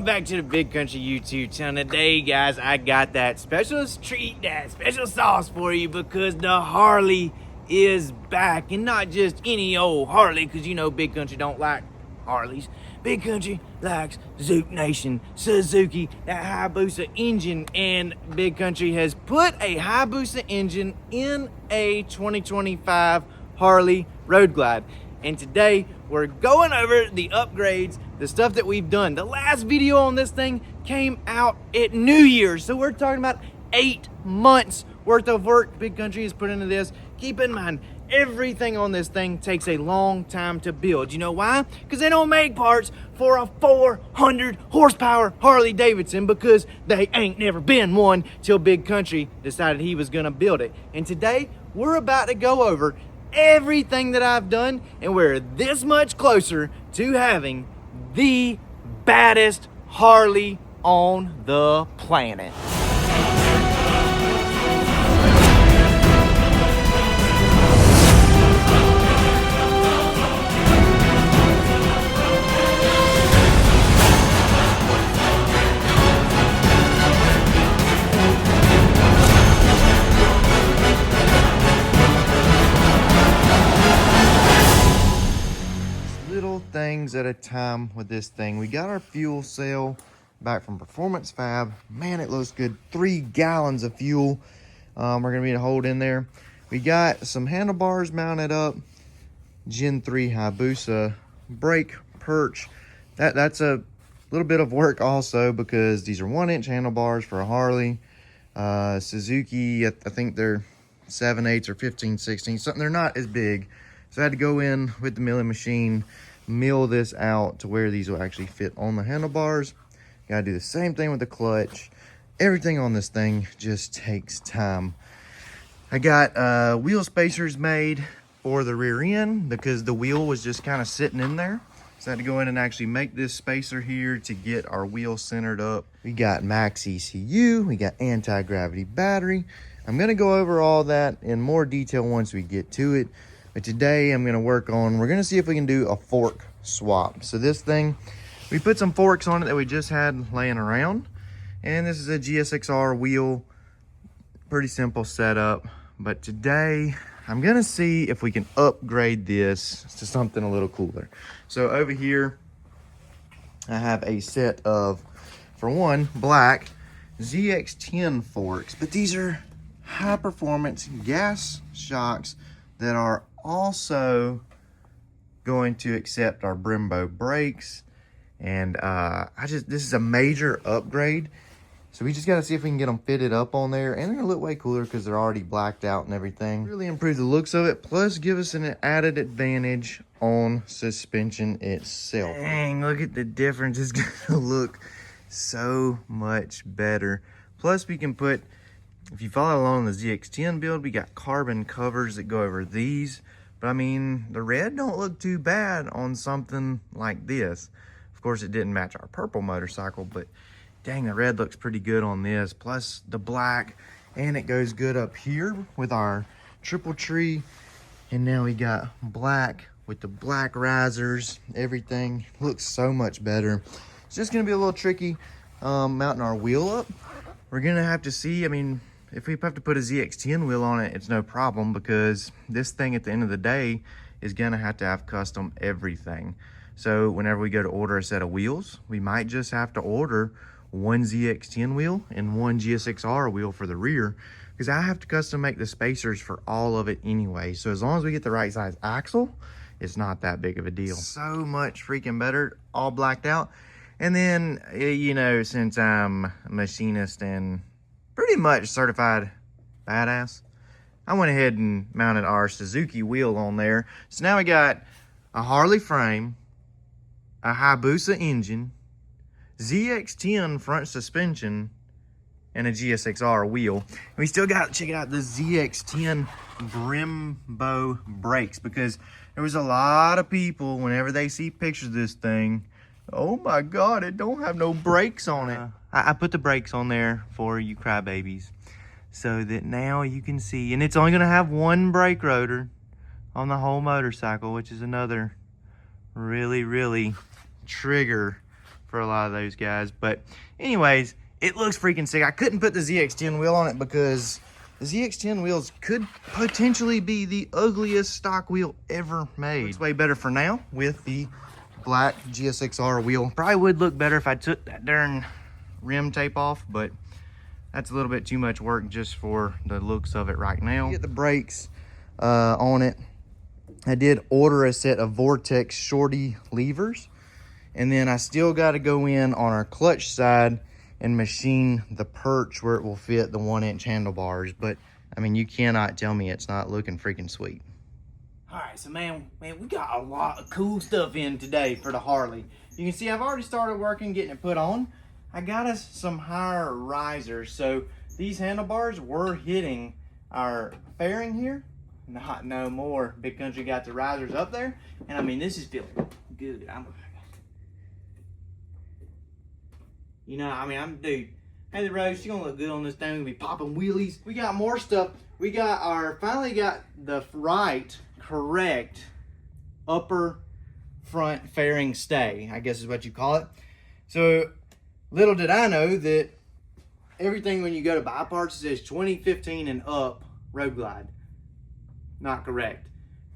Back to the Big Country YouTube channel. Today, guys, I got that special treat, that special sauce for you, because the Harley is back, and not just any old Harley, because you know Big Country don't like Harleys. Big Country likes Zoot Nation, Suzuki, that Hayabusa engine, and Big Country has put a Hayabusa engine in a 2025 Harley Road Glide. And today we're going over the upgrades, the stuff that we've done. The last video on this thing came out at New Year's, so we're talking about 8 months worth of work Big Country has put into this. Keep in mind, everything on this thing takes a long time to build. You know why? Because they don't make parts for a 400 horsepower Harley-Davidson, because they ain't never been one till Big Country decided he was gonna build it. And today we're about to go over everything that I've done, and we're this much closer to having the baddest Harley on the planet. Things at a time with this thing. We got our fuel cell back from Performance Fab. Man, it looks good. 3 gallons of fuel. We're gonna need to hold in there. We got some handlebars mounted up. Gen 3 Hayabusa brake perch. That's a little bit of work also, because these are 1-inch handlebars for a Harley. Suzuki, I think they're 7/8 or 15/16, something. They're not as big, so I had to go in with the milling machine, mill this out to where these will actually fit on the handlebars. Gotta do the same thing with the clutch. Everything on this thing just takes time. I got wheel spacers made for the rear end, because the wheel was just kind of sitting in there. So I had to go in and actually make this spacer here to get our wheel centered up. We got max ECU, we got anti-gravity battery. I'm gonna go over all that in more detail once we get to it. But today I'm gonna work on, we're gonna see if we can do a fork swap. So this thing, we put some forks on it that we just had laying around. And this is a GSXR wheel, pretty simple setup. But today I'm gonna see if we can upgrade this to something a little cooler. So over here, I have a set of, for one, black ZX10 forks, but these are high performance gas shocks that are also going to accept our Brembo brakes. And this is a major upgrade. So we just got to see if we can get them fitted up on there. And they're going to look way cooler because they're already blacked out and everything. Really improve the looks of it, plus give us an added advantage on suspension itself. Dang, look at the difference. It's going to look so much better. Plus we can put, if you follow along the ZX10 build, we got carbon covers that go over these. But I mean, the red don't look too bad on something like this. Of course, it didn't match our purple motorcycle, but dang, the red looks pretty good on this. Plus the black, and it goes good up here with our triple tree. And now we got black with the black risers. Everything looks so much better. It's just gonna be a little tricky mounting our wheel up. We're gonna have to see, I mean, if we have to put a ZX10 wheel on it, it's no problem, because this thing at the end of the day is gonna have to have custom everything. So whenever we go to order a set of wheels, we might just have to order one ZX10 wheel and one GSX-R wheel for the rear, because I have to custom make the spacers for all of it anyway. So as long as we get the right size axle, it's not that big of a deal. So much freaking better, all blacked out. And then, you know, since I'm a machinist and pretty much certified badass, I went ahead and mounted our Suzuki wheel on there. So now we got a Harley frame, a Hayabusa engine, ZX10 front suspension, and a GSX-R wheel. And we still got, check it out, the ZX10 Brembo brakes, because there was a lot of people, whenever they see pictures of this thing, oh my God, it don't have no brakes on it. I put the brakes on there for you crybabies, so that now you can see, and it's only gonna have one brake rotor on the whole motorcycle, which is another really trigger for a lot of those guys. But anyways, it looks freaking sick. I couldn't put the ZX10 wheel on it because the ZX10 wheels could potentially be the ugliest stock wheel ever made. It's way better for now with the black GSX-R wheel. Probably would look better if I took that darn rim tape off, but that's a little bit too much work just for the looks of it right now. Get the brakes on it. I did order a set of Vortex shorty levers, and then I still got to go in on our clutch side and machine the perch where it will fit the 1-inch handlebars. But I mean, you cannot tell me it's not looking freaking sweet. All right, so man, we got a lot of cool stuff in today for the Harley. You can see I've already started working, getting it put on. I got us some higher risers. So these handlebars were hitting our fairing here. Not no more. Big Country got the risers up there. And I mean, this is feeling good. Dude, hey, the Rose, she's gonna look good on this thing. We'll be popping wheelies. We got more stuff. We got finally got the correct upper front fairing stay, I guess is what you call it. So little did I know that everything when you go to buy parts says 2015 and up Road Glide. Not correct.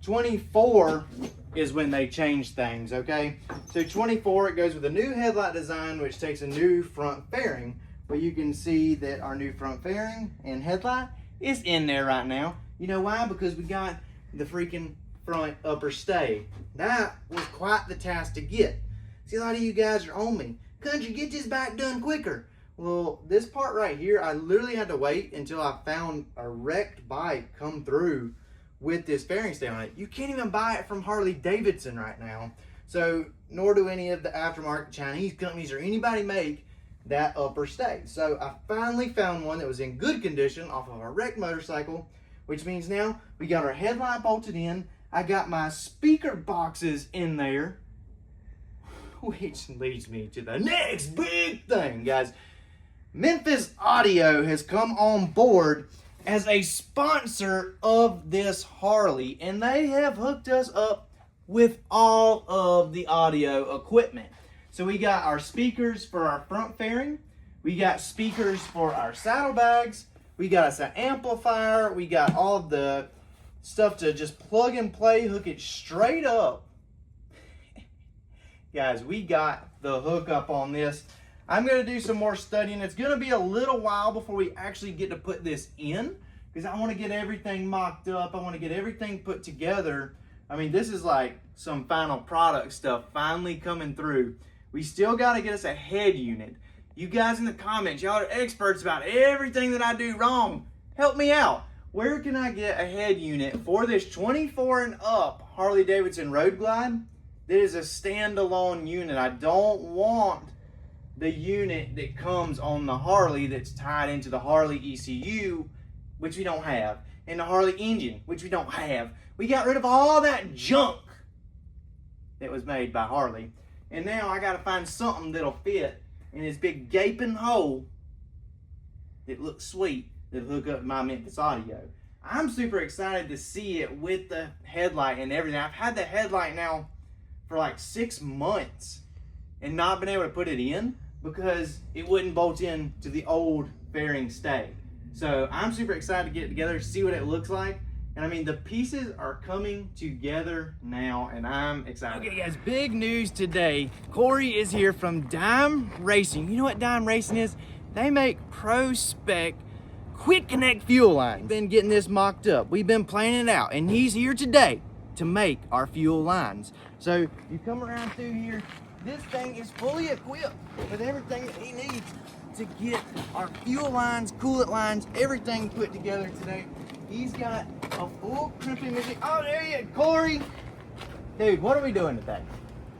24 is when they change things, okay? So 24, it goes with a new headlight design, which takes a new front fairing. But you can see that our new front fairing and headlight is in there right now. You know why? Because we got the freaking front upper stay. That was quite the task to get. See, a lot of you guys are on me. Country, get this back done quicker. Well, this part right here, I literally had to wait until I found a wrecked bike come through with this fairing stay on it. You can't even buy it from Harley-Davidson right now. So, nor do any of the aftermarket Chinese companies or anybody make that upper stay. So, I finally found one that was in good condition off of a wrecked motorcycle, which means now we got our headlight bolted in. I got my speaker boxes in there, which leads me to the next big thing, guys. Memphis Audio has come on board as a sponsor of this Harley, and they have hooked us up with all of the audio equipment. So we got our speakers for our front fairing, we got speakers for our saddlebags, we got us an amplifier, we got all of the stuff to just plug and play, hook it straight up. Guys, we got the hookup on this. I'm going to do some more studying. It's going to be a little while before we actually get to put this in, because I want to get everything mocked up. I want to get everything put together. I mean, this is like some final product stuff finally coming through. We still got to get us a head unit. You guys in the comments, y'all are experts about everything that I do wrong. Help me out. Where can I get a head unit for this 24 and up Harley-Davidson Road Glide that is a standalone unit? I don't want the unit that comes on the Harley that's tied into the Harley ECU, which we don't have, and the Harley engine, which we don't have. We got rid of all that junk that was made by Harley, and now I got to find something that'll fit in this big gaping hole that looks sweet that'll hook up my Memphis Audio. I'm super excited to see it with the headlight and everything. I've had the headlight now for like 6 months and not been able to put it in because it wouldn't bolt in to the old fairing stay. So I'm super excited to get it together, see what it looks like, And I mean, the pieces are coming together now, and I'm excited. Okay guys, big news today. Corey is here from Dime Racing. You know what Dime Racing is? They make pro spec quick connect fuel lines. We've been getting this mocked up. We've been planning it out, and he's here today to make our fuel lines. So you come around through here, this thing is fully equipped with everything that he needs to get our fuel lines, coolant lines, everything put together today. He's got a full crimping machine. Oh, there you go, Corey. Dude, what are we doing today?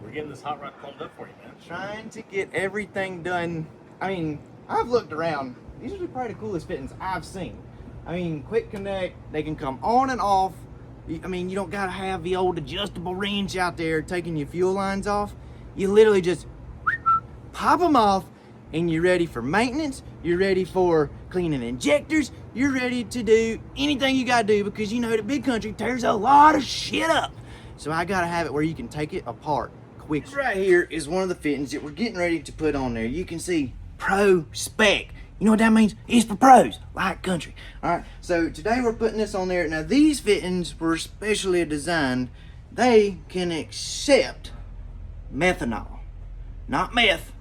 We're getting this hot rod plumbed up for you, man. Trying to get everything done. I mean, I've looked around. These are probably the coolest fittings I've seen. I mean, quick connect, they can come on and off. I mean, you don't gotta have the old adjustable wrench out there taking your fuel lines off. You literally just pop them off and you're ready for maintenance. You're ready for cleaning injectors. You're ready to do anything you gotta do, because you know the big country tears a lot of shit up. So I gotta have it where you can take it apart quick. This right here is one of the fittings that we're getting ready to put on there. You can see pro spec. You know what that means? It's for pros, like country. All right, so today we're putting this on there. Now these fittings were specially designed. They can accept methanol, not meth,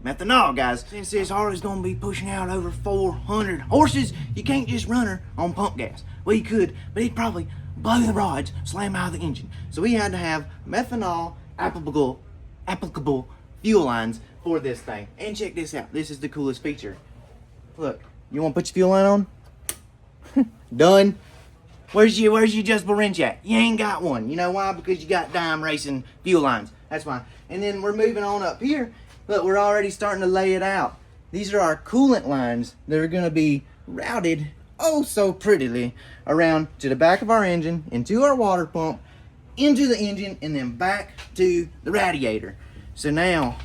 methanol, guys. Since this Harley's gonna be pushing out over 400 horses, you can't just run her on pump gas. Well, you could, but it'd probably blow the rods, slam out of the engine. So we had to have methanol applicable fuel lines for this thing. And check this out. This is the coolest feature. Look, you want to put your fuel line on? Done. Where's your adjustable wrench at? You ain't got one. You know why? Because you got Dime Racing fuel lines. That's why. And then we're moving on up here. Look, we're already starting to lay it out. These are our coolant lines that are going to be routed oh so prettily around to the back of our engine, into our water pump, into the engine, and then back to the radiator. So now,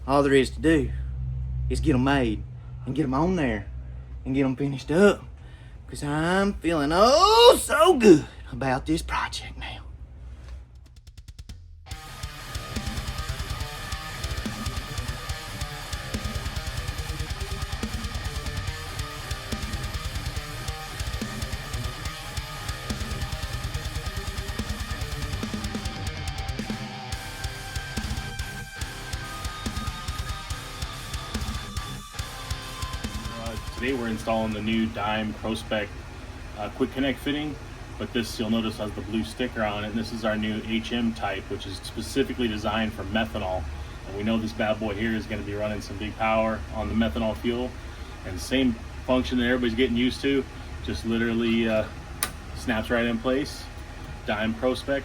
all there is to do is get them made and get them on there and get them finished up, because I'm feeling oh so good about this project now. Today we're installing the new Dime Pro Spec Quick Connect fitting, but this, you'll notice, has the blue sticker on it, and this is our new HM type, which is specifically designed for methanol. And we know this bad boy here is going to be running some big power on the methanol fuel, and the same function that everybody's getting used to, just literally snaps right in place. Dime Pro Spec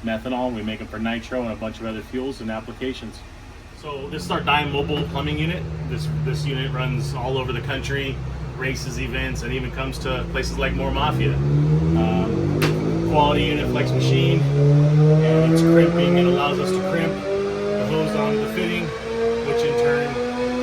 methanol, we make them for nitro and a bunch of other fuels and applications. So this is our Dime mobile plumbing unit. This unit runs all over the country, races, events, and even comes to places like More Mafia. Quality unit, flex machine, and it's crimping. It allows us to crimp the hose onto the fitting, which in turn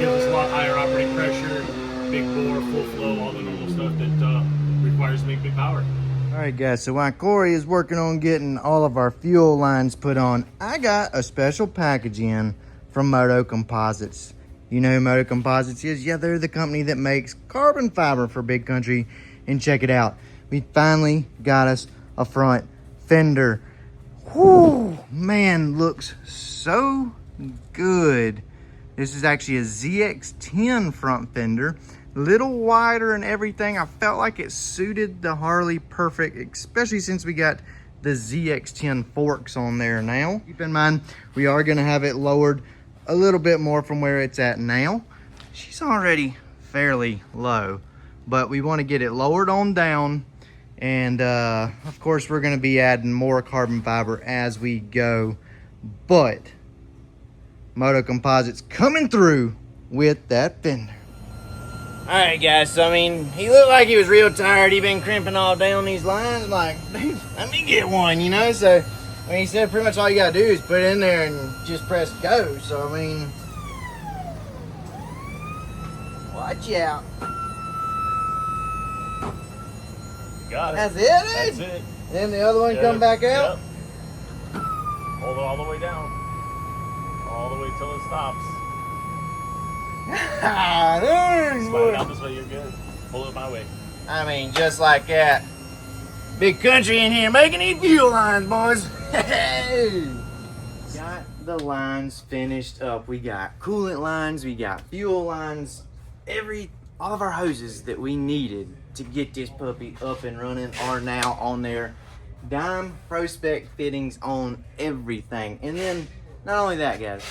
gives us a lot higher operating pressure, big bore, full flow, all the normal stuff that requires to make big power. All right, guys, so while Corey is working on getting all of our fuel lines put on, I got a special package in from Moto Composites. You know who Moto Composites is? Yeah, they're the company that makes carbon fiber for big country. And check it out. We finally got us a front fender. Whoo, man, looks so good. This is actually a ZX10 front fender. Little wider and everything. I felt like it suited the Harley perfect, especially since we got the ZX10 forks on there now. Keep in mind, we are gonna have it lowered a little bit more from where it's at now. She's already fairly low, but we want to get it lowered on down. And of course, we're going to be adding more carbon fiber as we go. But Moto Composites coming through with that fender. All right, guys, so I mean, he looked like he was real tired. He been crimping all down these lines. Like, dude, let me get one, you know? So I mean, he said pretty much all you gotta do is put it in there and just press go. So, I mean, watch out. You got it. That's it, dude? That's it. Then the other one come back out? Yep. Hold it all the way down. All the way till it stops. There, Slide it out this way, you're good. Pull it my way. I mean, just like that. Big Country in here making these fuel lines, boys. Got the lines finished up. We got coolant lines, we got fuel lines, all of our hoses that we needed to get this puppy up and running are now on there. Dime ProSpec fittings on everything. And then not only that, guys,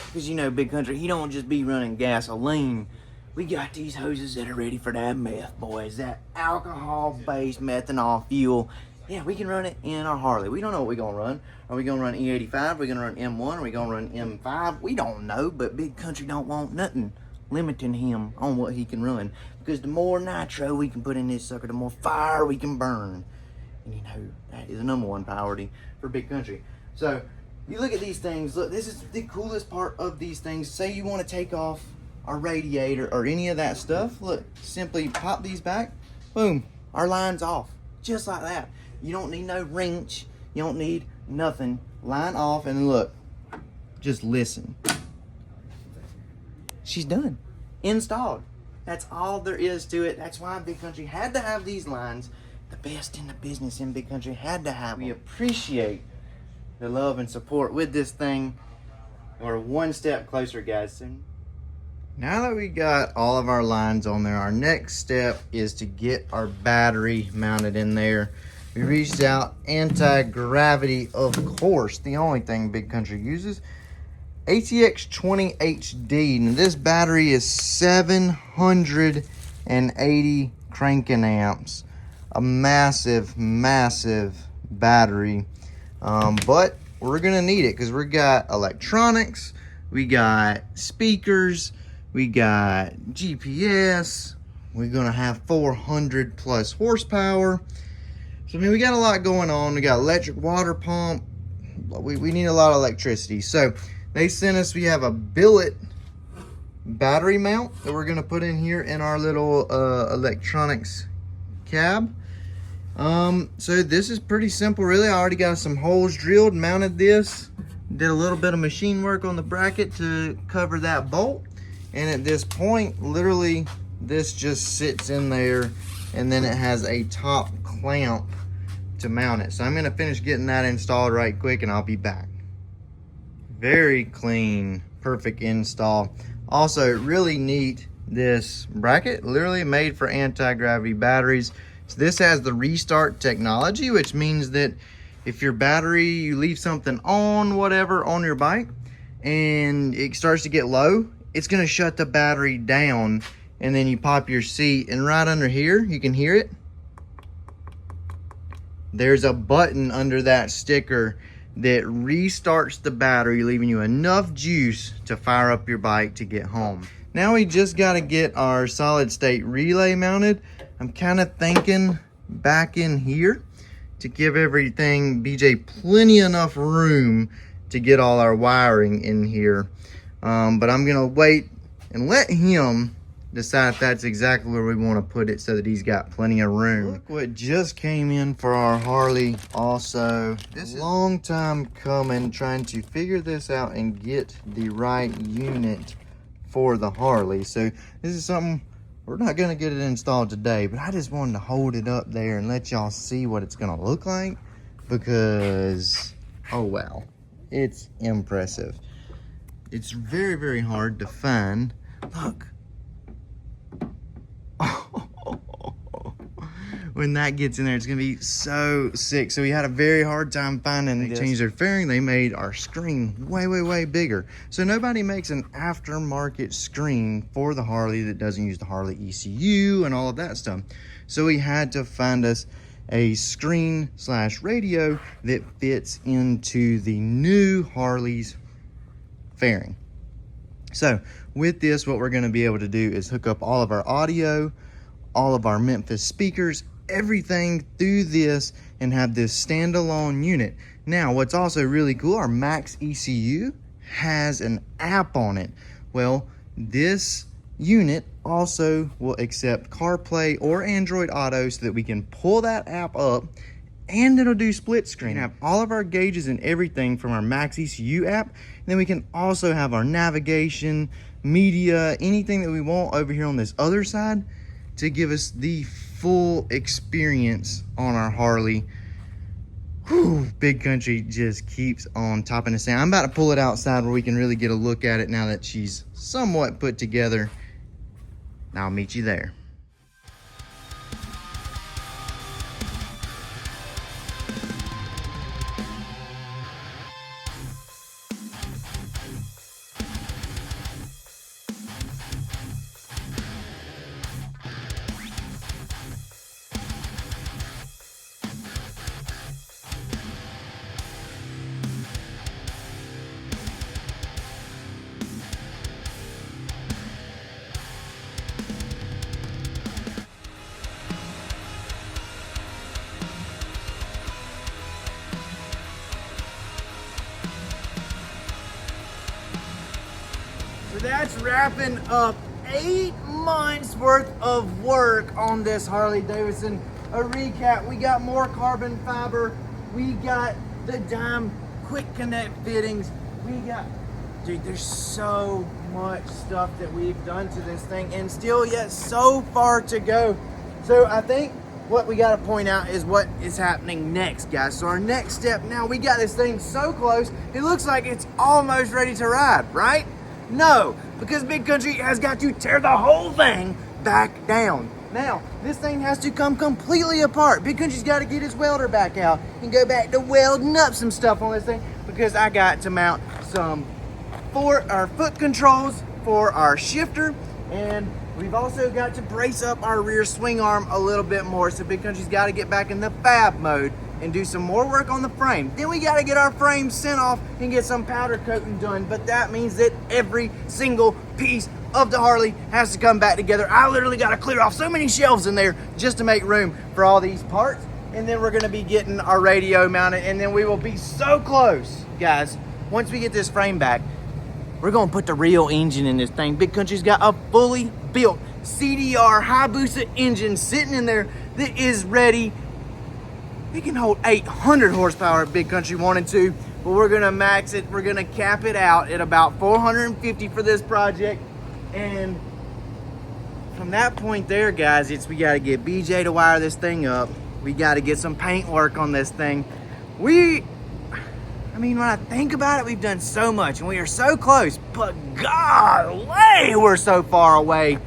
because you know Big Country, he don't just be running gasoline. We got these hoses that are ready for that meth, boys. That alcohol-based methanol fuel. Yeah, we can run it in our Harley. We don't know what we're gonna run. Are we gonna run E85? Are we gonna run M1? Are we gonna run M5? We don't know, but Big Country don't want nothing limiting him on what he can run. Because the more nitro we can put in this sucker, the more fire we can burn. And you know, that is the #1 priority for Big Country. So, you look at these things. Look, this is the coolest part of these things. Say you want to take off our radiator or any of that stuff. Look, simply pop these back. Boom, our line's off. Just like that. You don't need no wrench. You don't need nothing. Line off and look. Just listen. She's done. Installed. That's all there is to it. That's why Big Country had to have these lines. The best in the business in Big Country had to have them. We appreciate the love and support with this thing. We're one step closer, guys, soon. Now that we got all of our lines on there, our next step is to get our battery mounted in there. We reached out, anti-gravity, of course, the only thing Big Country uses. ATX 20 HD, and this battery is 780 cranking amps. A massive, massive battery. But we're gonna need it because we got electronics, we got speakers, we got GPS, we're gonna have 400 plus horsepower. So I mean, we got a lot going on. We got electric water pump. We need a lot of electricity. So they sent us, we have a billet battery mount that we're gonna put in here in our little electronics cab. So this is pretty simple, really. I already got some holes drilled, mounted this, did a little bit of machine work on the bracket to cover that bolt. And at this point, literally, this just sits in there, and then it has a top clamp to mount it. So I'm gonna finish getting that installed right quick, and I'll be back. Very clean, perfect install. Also, really neat, this bracket, literally made for anti-gravity batteries. So this has the restart technology, which means that if your battery, you leave something on, whatever, on your bike, and it starts to get low, it's gonna shut the battery down, and then you pop your seat, and right under here, you can hear it. There's a button under that sticker that restarts the battery, leaving you enough juice to fire up your bike to get home. Now we just gotta get our solid state relay mounted. I'm kind of thinking back in here to give everything, BJ, plenty enough room to get all our wiring in here. But I'm gonna wait and let him decide if that's exactly where we want to put it so that he's got plenty of room. Look what just came in for our Harley also. This is a long time coming, trying to figure this out and get the right unit for the Harley. So this is something, we're not gonna get it installed today, but I just wanted to hold it up there and let y'all see what it's gonna look like, because, oh wow, it's impressive. It's very, very hard to find. Look. When that gets in there, it's gonna be so sick. So we had a very hard time finding. They changed their fairing. They made our screen way, way, way bigger. So nobody makes an aftermarket screen for the Harley that doesn't use the Harley ECU and all of that stuff. So we had to find us a screen / radio that fits into the new Harley's fairing. So with this, what we're gonna be able to do is hook up all of our audio, all of our Memphis speakers, everything through this, and have this standalone unit. Now, what's also really cool, our Max ECU has an app on it. Well, this unit also will accept CarPlay or Android Auto so that we can pull that app up and it'll do split screen. We have all of our gauges and everything from our Max ECU app. And then we can also have our navigation, media, anything that we want over here on this other side to give us the full experience on our Harley. Whew, Big Country just keeps on topping us down. I'm about to pull it outside where we can really get a look at it now that she's somewhat put together. I'll meet you there. So that's wrapping up 8 months worth of work on this Harley-Davidson. A recap, we got more carbon fiber, we got the dime quick connect fittings, we got, dude, there's so much stuff that we've done to this thing and still yet so far to go. So I think what we got to point out is what is happening next, guys. So our next step now, we got this thing so close, it looks like it's almost ready to ride, right? No, because Big Country has got to tear the whole thing back down. Now, this thing has to come completely apart. Big Country's got to get his welder back out and go back to welding up some stuff on this thing because I got to mount some foot controls for our shifter, and we've also got to brace up our rear swing arm a little bit more. So Big Country's got to get back in the fab mode and do some more work on the frame. Then we got to get our frame sent off and get some powder coating done. But that means that every single piece of the Harley has to come back together. I literally got to clear off so many shelves in there just to make room for all these parts. And then we're going to be getting our radio mounted, and then we will be so close, guys. Once we get this frame back, we're going to put the real engine in this thing. Big Country's got a fully built CDR Hayabusa engine sitting in there that is ready. It can hold 800 horsepower if Big Country wanted to, but we're gonna max it. We're gonna cap it out at about 450 for this project. And from that point there, guys, we gotta get BJ to wire this thing up. We gotta get some paint work on this thing. I mean, when I think about it, we've done so much and we are so close, but golly, we're so far away.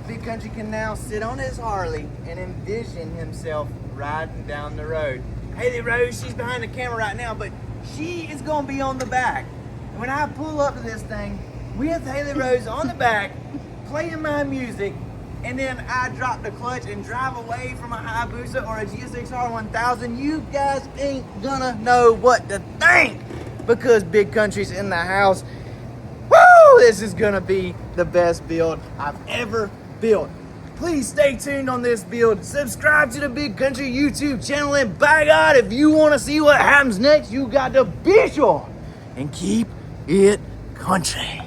Big Country can now sit on his Harley and envision himself riding down the road. Haley Rose, she's behind the camera right now, but she is gonna be on the back. When I pull up to this thing with Haley Rose on the back, playing my music, and then I drop the clutch and drive away from a Hayabusa or a GSX-R 1000, you guys ain't gonna know what to think because Big Country's in the house. Woo! This is gonna be the best build I've ever built. Please stay tuned on this build. Subscribe to the Big Country YouTube channel, and by God, if you want to see what happens next, you got to be sure and keep it country.